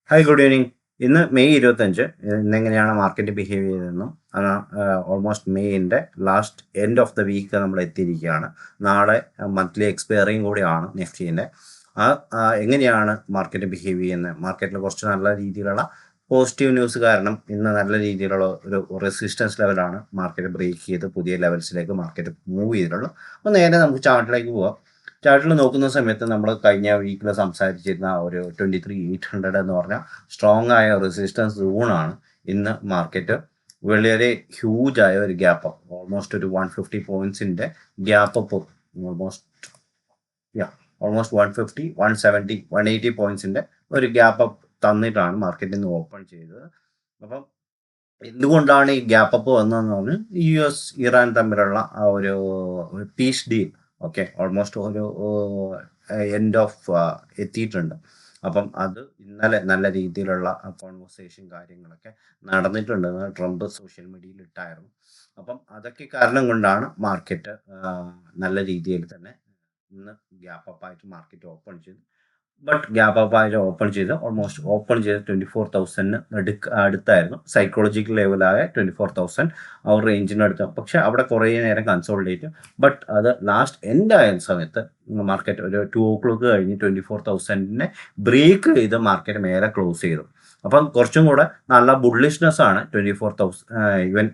Hi, good evening. ഇന്ന് May 25. ഇന്നെങ്ങനെയാണ് market behave ചെയ്തതെന്നും ഓൾമോസ്റ്റ് മെയ്യിൻ്റെ last end of the week നമ്മൾ എത്തിയിരിക്കുകയാണ്. നാളെ മന്ത്ലി എക്സ്പയറിയും കൂടിയാണ് നിഫ്റ്റീൻ്റെ. എങ്ങനെയാണ് മാർക്കറ്റ് ബിഹേവ് ചെയ്യുന്നത്? മാർക്കറ്റിൽ കുറച്ച് നല്ല രീതിയിലുള്ള പോസിറ്റീവ് ന്യൂസ് കാരണം ഇന്ന് നല്ല രീതിയിലുള്ള ഒരു റെസിസ്റ്റൻസ് ലെവലാണ് മാർക്കറ്റ് ബ്രേക്ക് ചെയ്ത് പുതിയ ലെവൽസിലേക്ക് മാർക്കറ്റ് മൂവ് ചെയ്തിട്ടുള്ളത്. അപ്പോൾ നേരെ നമുക്ക് ചാർട്ടിലേക്ക് പോവാം. ചാർട്ടിൽ നോക്കുന്ന സമയത്ത് നമ്മൾ കഴിഞ്ഞ വീക്കിൽ സംസാരിച്ചിരുന്ന ഒരു 23,800 എന്ന് പറഞ്ഞാൽ സ്ട്രോങ് ആയ റെസിസ്റ്റൻസ് സോണാണ്. ഇന്ന് മാർക്കറ്റ് വളരെ ഹ്യൂജ് ആയ ഒരു ഗ്യാപ്പ് അപ്പ്, ഓൾമോസ്റ്റ് ഒരു 150 പോയിന്റ്സിൻ്റെ ഗ്യാപ്പ് അപ്പ്, ഓൾമോസ്റ്റ് 150, 170, 180 പോയിന്റ്സിൻ്റെ ഒരു ഗ്യാപ്പ് അപ്പ് തന്നിട്ടാണ് മാർക്കറ്റ് ഇന്ന് ഓപ്പൺ ചെയ്തത്. അപ്പം എന്തുകൊണ്ടാണ് ഈ ഗ്യാപ്പ് അപ്പ് വന്നതെന്ന് പറഞ്ഞാൽ US ഇറാൻ തമ്മിലുള്ള ആ ഒരു പീസ് ഡീൽ ഓൾമോസ്റ്റ് ഒരു എൻഡ് ഓഫ് എത്തിയിട്ടുണ്ട്. അപ്പം അത് ഇന്നലെ നല്ല രീതിയിലുള്ള കോൺവെർസേഷൻ കാര്യങ്ങളൊക്കെ നടന്നിട്ടുണ്ടെന്ന് ട്രംപ് സോഷ്യൽ മീഡിയയിൽ ഇട്ടായിരുന്നു. അപ്പം അതൊക്കെ കാരണം കൊണ്ടാണ് മാർക്കറ്റ് നല്ല രീതിയിൽ തന്നെ ഇന്ന് ഗ്യാപ്പ് അപ്പ് ആയിട്ട് മാർക്കറ്റ് ഓപ്പൺ ചെയ്തു. ബട്ട് ഗ്യാപ്പ് അപ്പ് ആയിട്ട് ഓപ്പൺ ചെയ്ത് ഓൾമോസ്റ്റ് ഓപ്പൺ ചെയ്ത് 24,000 അടുത്തായിരുന്നു. സൈക്കോളജിക്കൽ ലെവലായ 24,000 ആ ഒരു റേഞ്ചിന് അടുത്ത്. പക്ഷെ അവിടെ കുറേ നേരം കൺസോളിഡേറ്റ്. ബട്ട് അത് ലാസ്റ്റ് എൻഡ് ആയ സമയത്ത് മാർക്കറ്റ് ഒരു 2 o'clock കഴിഞ്ഞ് 24,000 ബ്രേക്ക് ചെയ്ത് മാർക്കറ്റ് മേലെ ക്ലോസ് ചെയ്തു. അപ്പം കുറച്ചും കൂടെ നല്ല ബുള്ളിഷ്നെസ് ആണ് 24,000 ഈവൻ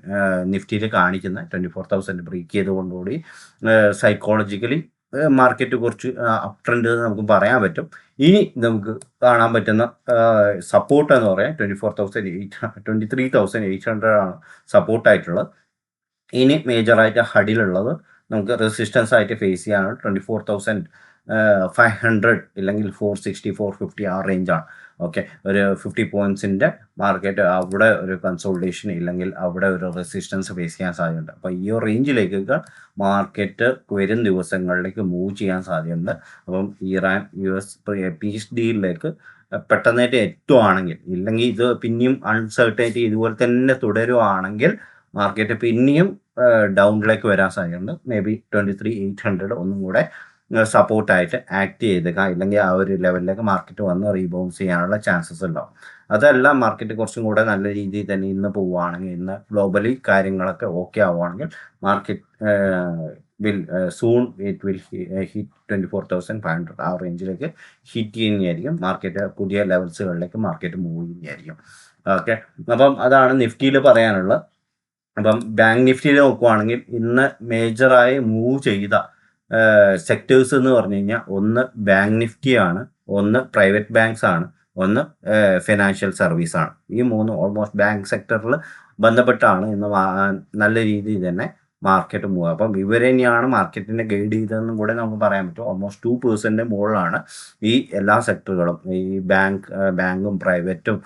നിഫ്റ്റിയിൽ കാണിക്കുന്നത്. 24,000 ബ്രേക്ക് ചെയ്തുകൊണ്ടുകൂടി സൈക്കോളജിക്കലി മാർക്കറ്റ് കുറച്ച് അപ് ട്രെൻഡ് നമുക്ക് പറയാൻ പറ്റും. ഇനി നമുക്ക് കാണാൻ പറ്റുന്ന സപ്പോർട്ട് എന്ന് പറയാൻ 23,800 ആണ് സപ്പോർട്ടായിട്ടുള്ളത്. ഇനി മേജറായിട്ട് ഹഡിലുള്ളത് നമുക്ക് റെസിസ്റ്റൻസ് ആയിട്ട് ഫേസ് ചെയ്യാനാണ് 24,500 ഇല്ലെങ്കിൽ 460, 450 ആ റേഞ്ചാണ്. ഒരു 50 പോയിന്റ്സിൻ്റെ മാർക്കറ്റ് അവിടെ ഒരു കൺസോൾട്ടേഷൻ ഇല്ലെങ്കിൽ അവിടെ ഒരു റെസിസ്റ്റൻസ് ഫേസ് ചെയ്യാൻ സാധ്യതയുണ്ട്. അപ്പോൾ ഈ ഒരു റേഞ്ചിലേക്കൊക്കെ മാർക്കറ്റ് വരും ദിവസങ്ങളിലേക്ക് മൂവ് ചെയ്യാൻ സാധ്യതയുണ്ട്. അപ്പം ഇറാൻ US പീസ് ഡീലിലേക്ക് പെട്ടെന്നായിട്ട് എത്തുവാണെങ്കിൽ, ഇല്ലെങ്കിൽ ഇത് പിന്നെയും അൺസർട്ടനിറ്റി ഇതുപോലെ തന്നെ തുടരുവാണെങ്കിൽ മാർക്കറ്റ് പിന്നെയും ഡൗണിലേക്ക് വരാൻ സാധ്യതയുണ്ട്. മേ ബി 23,800 ഒന്നും കൂടെ സപ്പോർട്ടായിട്ട് ആക്ട് ചെയ്തേക്കുക, ഇല്ലെങ്കിൽ ആ ഒരു ലെവലിലേക്ക് മാർക്കറ്റ് വന്ന് റീബൗൺസ് ചെയ്യാനുള്ള ചാൻസസ് ഉണ്ടാവും. അതല്ല, മാർക്കറ്റ് കുറച്ചും കൂടെ നല്ല രീതിയിൽ തന്നെ ഇന്ന് പോവുകയാണെങ്കിൽ, ഇന്ന് ഗ്ലോബലി കാര്യങ്ങളൊക്കെ ഓക്കെ ആവുകയാണെങ്കിൽ market soon it will hit 24,500 ആ റേഞ്ചിലേക്ക് ഹിറ്റ് ചെയ്യുന്നതായിരിക്കും. മാർക്കറ്റ് പുതിയ ലെവൽസുകളിലേക്ക് മാർക്കറ്റ് മൂവ് ചെയ്യുന്നതായിരിക്കും. അപ്പം അതാണ് നിഫ്റ്റിയിൽ പറയാനുള്ളത്. അപ്പം ബാങ്ക് നിഫ്റ്റിയിൽ നോക്കുവാണെങ്കിൽ ഇന്ന് മേജറായി മൂവ് ചെയ്ത സെക്ടേഴ്സ് എന്ന് പറഞ്ഞു കഴിഞ്ഞാൽ ഒന്ന് ബാങ്ക് നിഫ്റ്റിയാണ്, ഒന്ന് പ്രൈവറ്റ് ബാങ്ക്സ് ആണ്, ഒന്ന് ഫിനാൻഷ്യൽ സർവീസ് ആണ്. ഈ മൂന്ന് ഓൾമോസ്റ്റ് ബാങ്ക് സെക്ടറിൽ ബന്ധപ്പെട്ടാണ് ഇന്ന് നല്ല രീതിയിൽ തന്നെ മാർക്കറ്റ് മൂവ്. അപ്പം ഇവർ തന്നെയാണ് മാർക്കറ്റിനെ ഗൈഡ് ചെയ്തതെന്നും കൂടെ നമുക്ക് പറയാൻ പറ്റും. ഓൾമോസ്റ്റ് 2% മുകളിലാണ് ഈ എല്ലാ സെക്ടറുകളും, ഈ ബാങ്കും പ്രൈവറ്റും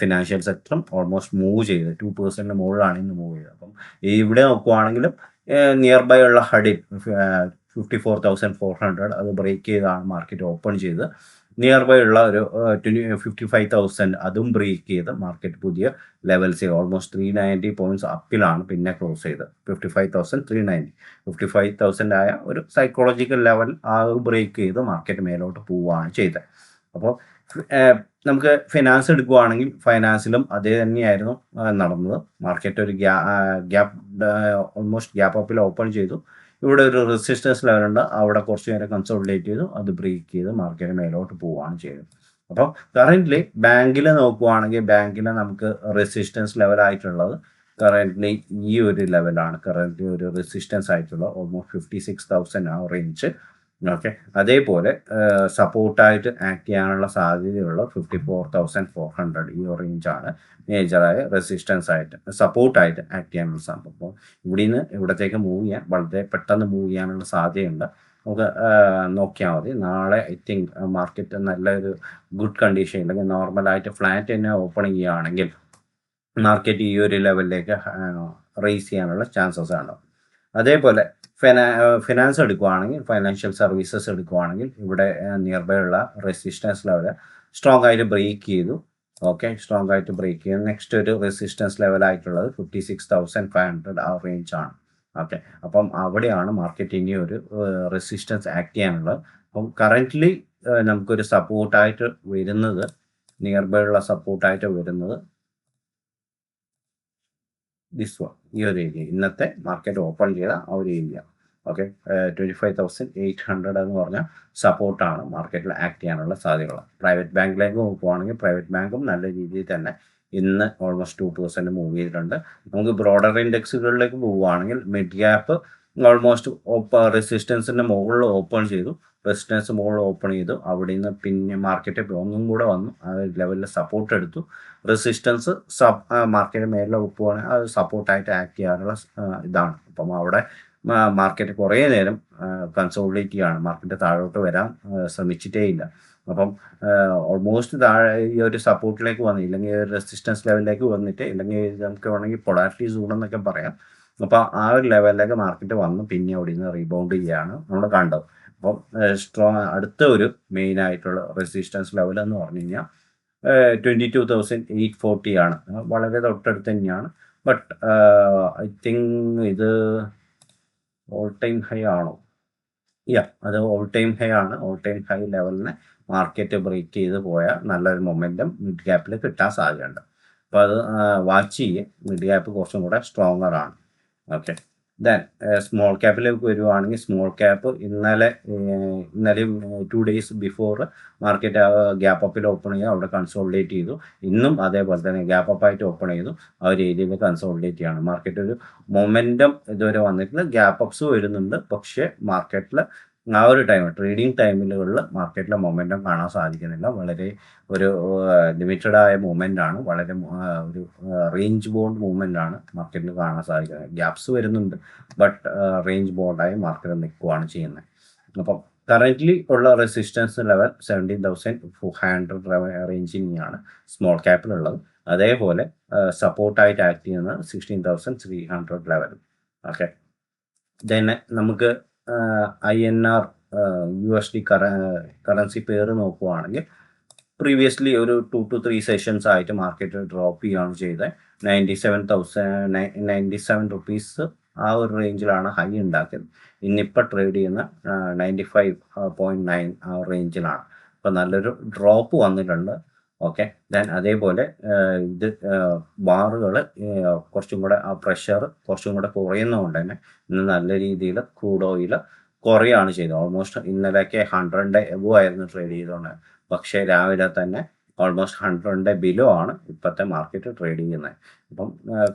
ഫിനാൻഷ്യൽ സെക്ടറും ഓൾമോസ്റ്റ് മൂവ് ചെയ്ത് 2% മുകളിലാണ് ഇന്ന് മൂവ് ചെയ്തത്. അപ്പം ഇവിടെ നോക്കുവാണെങ്കിലും നിയർ ബൈ ഉള്ള ഹഡിൽ 54,400 അത് ബ്രേക്ക് ചെയ്താണ് മാർക്കറ്റ് ഓപ്പൺ ചെയ്ത്. നിയർ ബൈ ഉള്ള ഒരു 55,000 അതും ബ്രേക്ക് ചെയ്ത് മാർക്കറ്റ് പുതിയ ലെവൽസ് ഓൾമോസ്റ്റ് 390 പോയിന്റ്സ് അപ്പിലാണ് പിന്നെ ക്ലോസ് ചെയ്ത്. 55,390, 55,000 ആയ ഒരു സൈക്കോളജിക്കൽ ലെവൽ ആ ബ്രേക്ക് ചെയ്ത് മാർക്കറ്റ് മേലോട്ട് പോവുകയാണ് ചെയ്തത്. അപ്പോൾ നമുക്ക് ഫിനാൻസ് എടുക്കുകയാണെങ്കിൽ ഫൈനാൻസിലും അതേ തന്നെയായിരുന്നു നടന്നത്. മാർക്കറ്റ് ഒരു ഓൾമോസ്റ്റ് ഗ്യാപ്പ് അപ്പിൽ ഓപ്പൺ ചെയ്തു. ഇവിടെ ഒരു റെസിസ്റ്റൻസ് ലെവലുണ്ട്, അവിടെ കുറച്ച് നേരം കൺസോളിഡേറ്റ് ചെയ്തു, അത് ബ്രേക്ക് ചെയ്ത് മാർക്കറ്റ് മേലോട്ട് പോവുകയാണ് ചെയ്തത്. അപ്പോൾ കറൻ്റ്ലി ബാങ്കിൽ നോക്കുവാണെങ്കിൽ ബാങ്കിൽ നമുക്ക് റെസിസ്റ്റൻസ് ലെവലായിട്ടുള്ളത് കറൻ്റ്ലി ഈ ഒരു ലെവലാണ്. കറൻ്റ്ലി ഒരു റെസിസ്റ്റൻസ് ആയിട്ടുള്ളത് ഓൾമോസ്റ്റ് 56,000 ആ റേഞ്ച്. അതേപോലെ സപ്പോർട്ടായിട്ട് ആക്ട് ചെയ്യാനുള്ള സാധ്യതയുള്ള 54,400 ഈ റേഞ്ചാണ് മേജറായ റെസിസ്റ്റൻസ് ആയിട്ട് സപ്പോർട്ടായിട്ട് ആക്ട് ചെയ്യാനുള്ള സാധ്യത. അപ്പോൾ ഇവിടുന്ന് ഇവിടത്തേക്ക് മൂവ് ചെയ്യാൻ വളരെ പെട്ടെന്ന് മൂവ് ചെയ്യാനുള്ള സാധ്യതയുണ്ട്. നമുക്ക് നോക്കിയാൽ മതി. നാളെ ഐ തിങ്ക് മാർക്കറ്റ് നല്ലൊരു ഗുഡ് കണ്ടീഷൻ അല്ലെങ്കിൽ നോർമലായിട്ട് ഫ്ലാറ്റ് തന്നെ ഓപ്പൺ ചെയ്യുകയാണെങ്കിൽ മാർക്കറ്റ് ഈ ഒരു ലെവലിലേക്ക് റേസ് ചെയ്യാനുള്ള ചാൻസസ് ആണ്. അതേപോലെ ഫിനാൻസ് എടുക്കുകയാണെങ്കിൽ, ഫൈനാൻഷ്യൽ സർവീസസ് എടുക്കുകയാണെങ്കിൽ ഇവിടെ നിയർ ബൈ ഉള്ള റെസിസ്റ്റൻസ് ലെവൽ സ്ട്രോങ് ആയിട്ട് ബ്രേക്ക് ചെയ്തു. സ്ട്രോങ് ആയിട്ട് ബ്രേക്ക് ചെയ്തു. നെക്സ്റ്റ് ഒരു റെസിസ്റ്റൻസ് ലെവലായിട്ടുള്ളത് 56,500 ആ റേഞ്ചാണ്. ഓക്കെ, അപ്പം അവിടെയാണ് മാർക്കറ്റ് ഇനി ഒരു റെസിസ്റ്റൻസ് ആക്ട് ചെയ്യാനുള്ളത്. അപ്പം കറൻ്റ്ലി നമുക്കൊരു സപ്പോർട്ടായിട്ട് വരുന്നത്, നിയർ ബൈ ഉള്ള സപ്പോർട്ടായിട്ട് വരുന്നത് ദിസ് വൺ, ഈ ഒരു ഏരിയ, ഇന്നത്തെ മാർക്കറ്റ് ഓപ്പൺ ചെയ്ത ആ ഒരു ഏരിയ. ഓക്കെ, 25,800 എന്ന് പറഞ്ഞാൽ സപ്പോർട്ടാണ് മാർക്കറ്റിൽ ആക്ട് ചെയ്യാനുള്ള സാധ്യതകൾ. പ്രൈവറ്റ് ബാങ്കിലേക്ക് നോക്കുവാണെങ്കിൽ പ്രൈവറ്റ് ബാങ്കും നല്ല രീതിയിൽ തന്നെ ഇന്ന് ഓൾമോസ്റ്റ് 2% മൂവ് ചെയ്തിട്ടുണ്ട്. നമുക്ക് ബ്രോഡർ ഇൻഡെക്സുകളിലേക്ക് പോവുകയാണെങ്കിൽ മിഡ് ഗ്യാപ്പ് ഓൾമോസ്റ്റ് റെസിസ്റ്റൻസിൻ്റെ മുകളിൽ ഓപ്പൺ ചെയ്തു, റെസിസ്റ്റൻസ് മുകളിൽ ഓപ്പൺ ചെയ്തു, അവിടെ നിന്ന് പിന്നെ മാർക്കറ്റ് ഒന്നും കൂടെ വന്നു, ആ ലെവലിൽ സപ്പോർട്ട് എടുത്തു. റെസിസ്റ്റൻസ് മാർക്കറ്റ് മേലെ ഒപ്പുവാണെങ്കിൽ അത് സപ്പോർട്ടായിട്ട് ആക്ട് ചെയ്യാനുള്ള ഇതാണ്. അപ്പം അവിടെ മാർക്കറ്റ് കുറേ നേരം കൺസോളിഡേറ്റ് ചെയ്യുകയാണ്, മാർക്കറ്റ് താഴോട്ട് വരാൻ ശ്രമിച്ചിട്ടേ ഇല്ല. അപ്പം ഓൾമോസ്റ്റ് താഴെ ഈ ഒരു സപ്പോർട്ടിലേക്ക് വന്നു, ഇല്ലെങ്കിൽ റെസിസ്റ്റൻസ് ലെവലിലേക്ക് വന്നിട്ട്, ഇല്ലെങ്കിൽ നമുക്ക് വേണമെങ്കിൽ പൊളാരിറ്റി സോൺ എന്നൊക്കെ പറയാം. അപ്പോൾ ആ ഒരു ലെവലിലേക്ക് മാർക്കറ്റ് വന്ന് പിന്നെ അവിടെ നിന്ന് റീബൗണ്ട് ചെയ്യുകയാണ് നമ്മൾ കണ്ടത്. അപ്പം അടുത്ത ഒരു മെയിൻ ആയിട്ടുള്ള റെസിസ്റ്റൻസ് ലെവൽ എന്ന് പറഞ്ഞു കഴിഞ്ഞാൽ 22,840 ആണ്. വളരെ തൊട്ടടുത്ത് തന്നെയാണ്. ബട്ട് ഐ തിങ്ക് ഇത് ഓൾ ടൈം ഹൈ ആണോ? അത് ഓൾ ടൈം ഹൈ ആണ്. ഓൾ ടൈം ഹൈ ലെവലിനെ മാർക്കറ്റ് ബ്രേക്ക് ചെയ്ത് പോയാൽ നല്ലൊരു മൊമെൻറ്റം മിഡ് ഗ്യാപ്പിൽ കിട്ടാൻ സാധ്യതയുണ്ട്. അപ്പോൾ അത് വാച്ച് ചെയ്യുക. മിഡ് ഗ്യാപ്പ് കുറച്ചും കൂടെ സ്ട്രോങ്ങർ ആണ്. ഓക്കെ, ദെൻ സ്മോൾ ക്യാപ്പിലേക്ക് വരുവാണെങ്കിൽ സ്മോൾ ക്യാപ്പ് ഇന്നലെയും 2 days ബിഫോർ മാർക്കറ്റ് ഗ്യാപ്പ് അപ്പിൽ ഓപ്പൺ ചെയ്തു, അവിടെ കൺസോളിഡേറ്റ് ചെയ്തു. ഇന്നും അതേപോലെ തന്നെ ഗ്യാപ്പ് അപ്പായിട്ട് ഓപ്പൺ ചെയ്തു, ആ ഒരു ഏരിയയിൽ കൺസോളിഡേറ്റ് ചെയ്യാണ്. മാർക്കറ്റ് ഒരു മൊമെൻറ്റം ഇതുവരെ വന്നിട്ടില്ല, ഗ്യാപ്പ് അപ്സ് വരുന്നുണ്ട്. പക്ഷേ മാർക്കറ്റിൽ ആ ഒരു ട്രേഡിംഗ് ടൈമിലുകളിൽ മാർക്കറ്റിലെ മൊമെൻറ്റം കാണാൻ സാധിക്കുന്നില്ല. വളരെ ഒരു ലിമിറ്റഡ് ആയ മൂവ്മെൻ്റ് ആണ്, വളരെ ഒരു റേഞ്ച് ബോണ്ട് മൂവ്മെൻ്റ് ആണ് മാർക്കറ്റിൽ കാണാൻ സാധിക്കുന്നത്. ഗ്യാപ്സ് വരുന്നുണ്ട്, ബട്ട് റേഞ്ച് ബോണ്ടായി മാർക്കറ്റ് നിൽക്കുകയാണ് ചെയ്യുന്നത്. അപ്പം കറൻ്റ്ലി ഉള്ള റെസിസ്റ്റൻസ് ലെവൽ 17,400 റേഞ്ചിനെയാണ് സ്മോൾ ക്യാപ്പിലുള്ളത്. അതേപോലെ സപ്പോർട്ടായിട്ട് ആക്ട് ചെയ്യുന്നത് 16,300 ലെവൽ. ഓക്കെ, ദെൻ നമുക്ക് INR USD കറൻസി പെയർ നോക്കുവാണെങ്കിൽ പ്രീവിയസ്ലി ഒരു 2 to 3 സെഷൻസ് ആയിട്ട് മാർക്കറ്റ് ഡ്രോപ്പ് ചെയ്യുകയാണ് ചെയ്തത്. 97 റുപ്പീസ് ആ ഒരു റേഞ്ചിലാണ് ഹൈ ഉണ്ടാക്കിയത്. ഇന്നിപ്പോൾ ട്രേഡ് ചെയ്യുന്ന 95.9 ആ റേഞ്ചിലാണ്. അപ്പോൾ നല്ലൊരു ഡ്രോപ്പ് വന്നിട്ടുണ്ട്. ഓക്കെ, ദെൻ അതേപോലെ ഇത് ബാറുകൾ കുറച്ചും കൂടെ ആ പ്രഷർ കുറച്ചും കൂടെ കുറയുന്നതുകൊണ്ട് തന്നെ ഇന്ന് നല്ല രീതിയിൽ ക്രൂഡ് ഓയിൽ കുറയാണ് ചെയ്തത്. ഓൾമോസ്റ്റ് ഇന്നലെയൊക്കെ 100 എബോ ആയിരുന്നു ട്രേഡ് ചെയ്തുകൊണ്ട്, പക്ഷേ രാവിലെ തന്നെ ഓൾമോസ്റ്റ് 100 ബിലോ ആണ് ഇപ്പോഴത്തെ മാർക്കറ്റ് ട്രേഡ് ചെയ്യുന്നത്. അപ്പം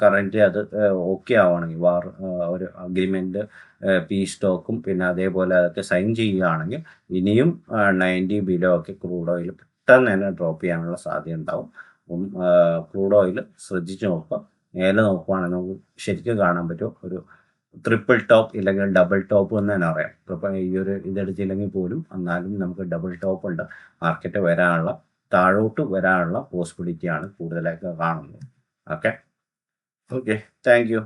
കറൻ്റ് അത് ഓക്കെ ആവുകയാണെങ്കിൽ ഒരു അഗ്രിമെൻറ്റ് പീസ് സ്റ്റോക്കും പിന്നെ അതേപോലെ അതൊക്കെ സൈൻ ചെയ്യുകയാണെങ്കിൽ ഇനിയും 90 ബിലോ ഒക്കെ ക്രൂഡ് ഓയിൽ പെട്ടെന്ന് തന്നെ ഡ്രോപ്പ് ചെയ്യാനുള്ള സാധ്യത ഉണ്ടാവും. അപ്പം ക്രൂഡ് ഓയിൽ ശ്രദ്ധിച്ച് നോക്കുക. മേലെ നോക്കുവാണെങ്കിൽ നമുക്ക് ശരിക്കും കാണാൻ പറ്റും ഒരു ട്രിപ്പിൾ ടോപ്പ് ഇല്ലെങ്കിൽ ഡബിൾ ടോപ്പ് എന്ന് തന്നെ പറയാം. ഇപ്പോൾ ഈ ഒരു ഇതെടുത്തില്ലെങ്കിൽ പോലും എന്നാലും നമുക്ക് ഡബിൾ ടോപ്പ് ഉണ്ട്. മാർക്കറ്റ് താഴോട്ട് വരാനുള്ള പോസിബിലിറ്റിയാണ് കൂടുതലായിട്ട് കാണുന്നത്. Okay, thank you.